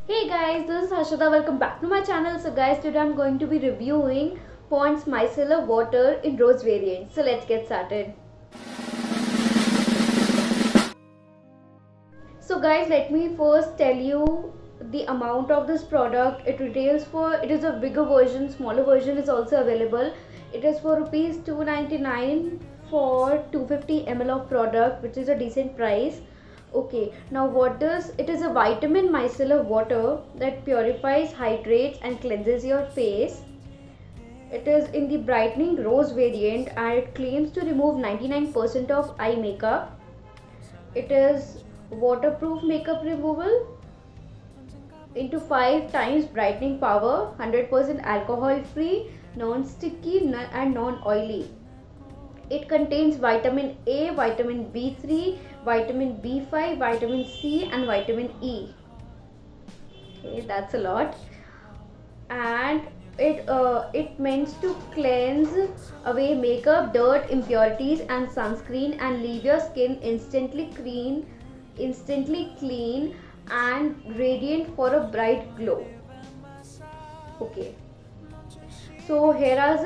Hey guys, this is Harshada. Welcome back to my channel. So guys, today I'm going to be reviewing Pond's Micellar Water in Rose variant. So let's get started. So guys, let me first tell you the amount of this product. It is a bigger version, smaller version is also available. It is for rupees 299 for 250 ml of product, which is a decent price. Okay, now it is a vitamin micellar water that purifies, hydrates and cleanses your face. It is in the brightening rose variant and it claims to remove 99% of eye makeup. It is waterproof makeup removal into 5 times brightening power, 100% alcohol free, non-sticky and non-oily. It contains vitamin A, vitamin B3, vitamin B5, vitamin C and vitamin E. Okay, that's a lot. And it means to cleanse away makeup, dirt, impurities and sunscreen and leave your skin instantly clean and radiant for a bright glow. Okay. So here is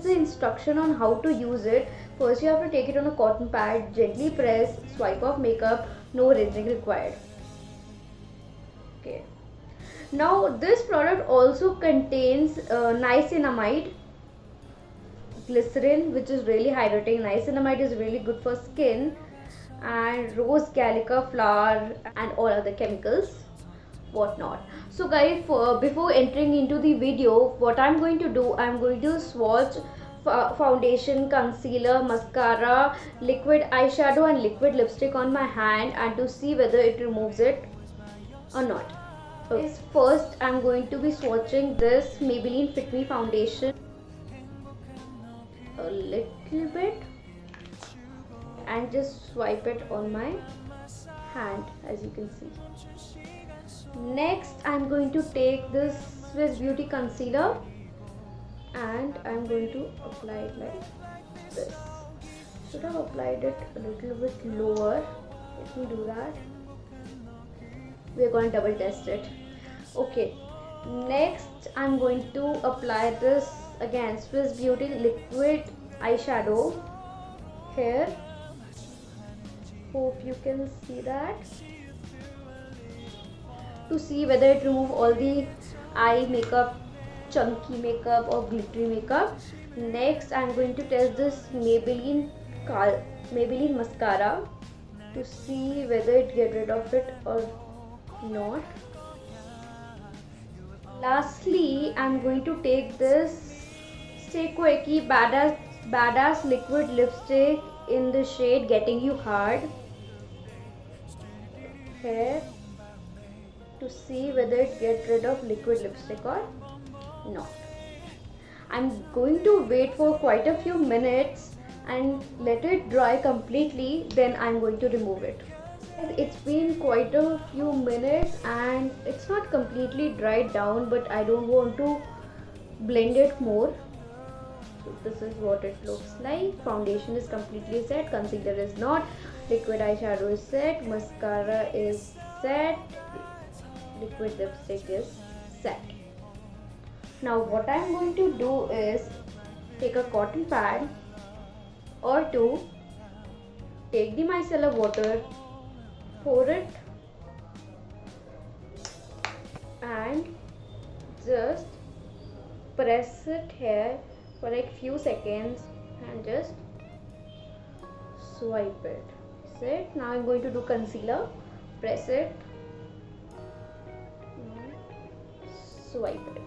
the instruction on how to use it. First you have to take it on a cotton pad, gently press, swipe off makeup, no rinsing required. Okay. Now this product also contains niacinamide, glycerin, which is really hydrating. Niacinamide is really good for skin, and rose gallica flower and all other chemicals, whatnot. So guys, before entering into the video, what I'm going to do, I'm going to swatch foundation, concealer, mascara, liquid eyeshadow and liquid lipstick on my hand and to see whether it removes it or not. Okay. First I'm going to be swatching this Maybelline Fit Me foundation a little bit and just swipe it on my hand, as you can see. Next I'm going to take this Swiss Beauty concealer and I'm going to apply it like this. Should have applied it a little bit lower. Let me do that. We're going to double test it. Okay, next I'm going to apply this again Swiss Beauty liquid eyeshadow here. Hope you can see that, to see whether it removes all the eye makeup, chunky makeup or glittery makeup. Next I'm going to test this Maybelline mascara to see whether it gets rid of it or not. Lastly I'm going to take this Stay Quirky Badass liquid lipstick in the shade Getting You Hard here to see whether it gets rid of liquid lipstick or not. I'm going to wait for quite a few minutes and let it dry completely, then I'm going to remove it. It's been quite a few minutes and it's not completely dried down, but I don't want to blend it more. So this is what it looks like. Foundation is completely set, concealer is not, liquid eyeshadow is set, mascara is set, liquid lipstick is set. Now what I'm going to do is take a cotton pad or two, take the micellar water, pour it and just press it here for like few seconds and just swipe it. Set. Now I'm going to do concealer, press it, swipe it.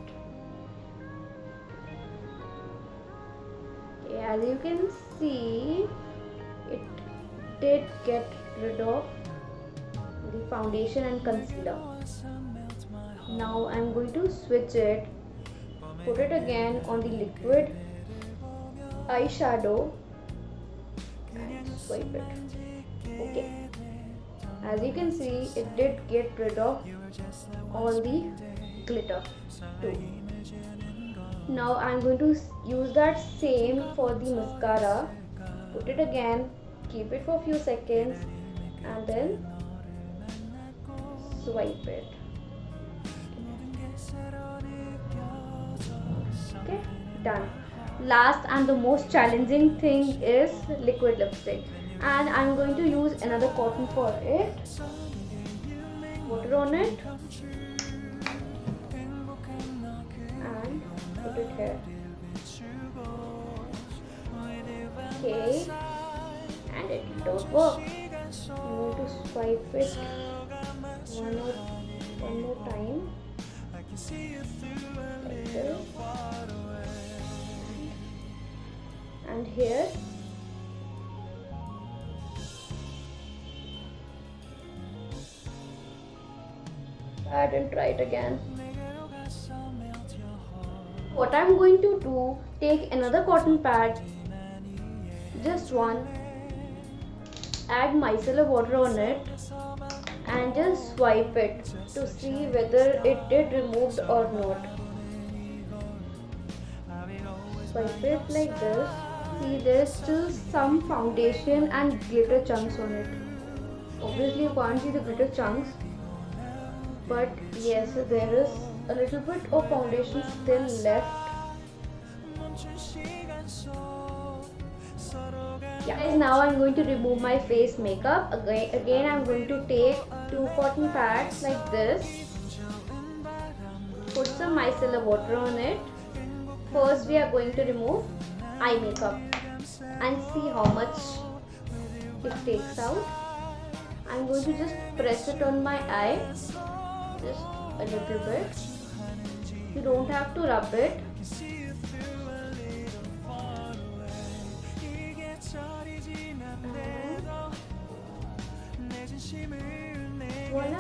Okay, as you can see, it did get rid of the foundation and concealer. Now I'm going to switch it, put it again on the liquid eyeshadow and swipe it. Okay, as you can see, it did get rid of all the glitter too. Now I'm going to use that same for the mascara, put it again, keep it for a few seconds and then swipe it. Okay, done. Last and the most challenging thing is liquid lipstick, and I'm going to use another cotton for it. Water on it and put it here. Okay, and it don't work. I'm going to swipe it one more time like this. And here and try it again. What I'm going to do, take another cotton pad, just one, add micellar water on it and just swipe it to see whether it did removed or not. Swipe it like this. See, there's still some foundation and glitter chunks on it. Obviously you can't see the glitter chunks, but yes, there is a little bit of foundation still left. Yeah, guys, now I'm going to remove my face makeup. Again I'm going to take 2 cotton pads like this, put some micellar water on it. First we are going to remove eye makeup and see how much it takes out. I'm going to just press it on my eye, just a little bit. You don't have to rub it. Voila,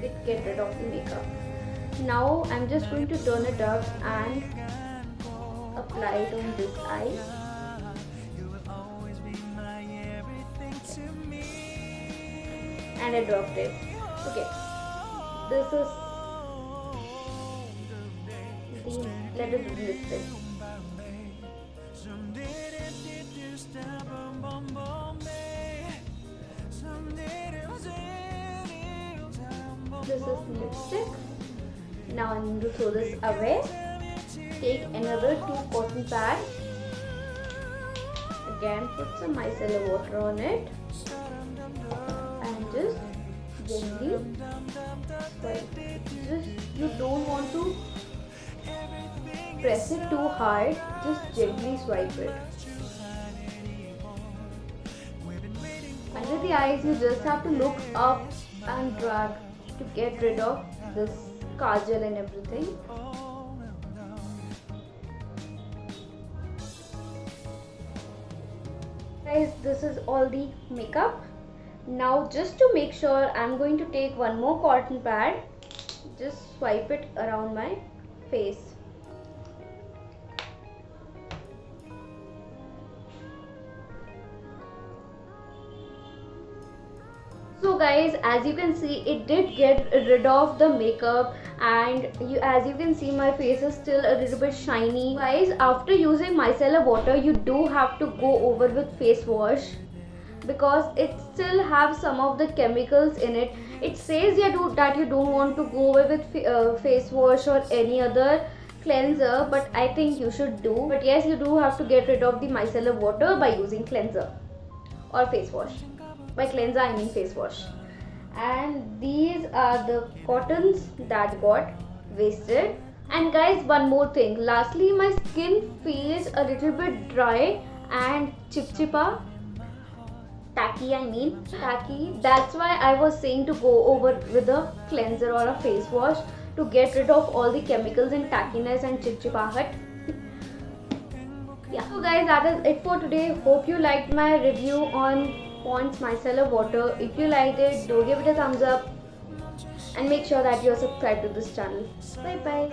it gets rid of the makeup. Now I'm just going to turn it up and apply it on this eye. And I dropped it. Okay, this is the letter lipstick. This is the lipstick. Now I'm going to throw this away. Take another 2 cotton pads. Again, put some micellar water on it and just gently swipe. You don't want to press it too hard. Just gently swipe it. Under the eyes, you just have to look up and drag to get rid of this kajal and everything. Guys, this is all the makeup. Now just to make sure, I'm going to take one more cotton pad, just swipe it around my face. So guys, as you can see, it did get rid of the makeup, and as you can see, my face is still a little bit shiny. Guys, after using micellar water, you do have to go over with face wash because it still have some of the chemicals in it. It says that you don't want to go over with face wash or any other cleanser, but I think you should do. But yes, you do have to get rid of the micellar water by using cleanser or face wash. By cleanser I mean face wash. And these are the cottons that got wasted. And guys, one more thing, lastly, my skin feels a little bit dry and chipchipa, tacky. That's why I was saying to go over with a cleanser or a face wash to get rid of all the chemicals and tackiness and chipchipahat. Yeah, so guys, that is it for today. Hope you liked my review on Pond's micellar water. If you liked it, do give it a thumbs up and make sure that you are subscribed to this channel. Bye bye.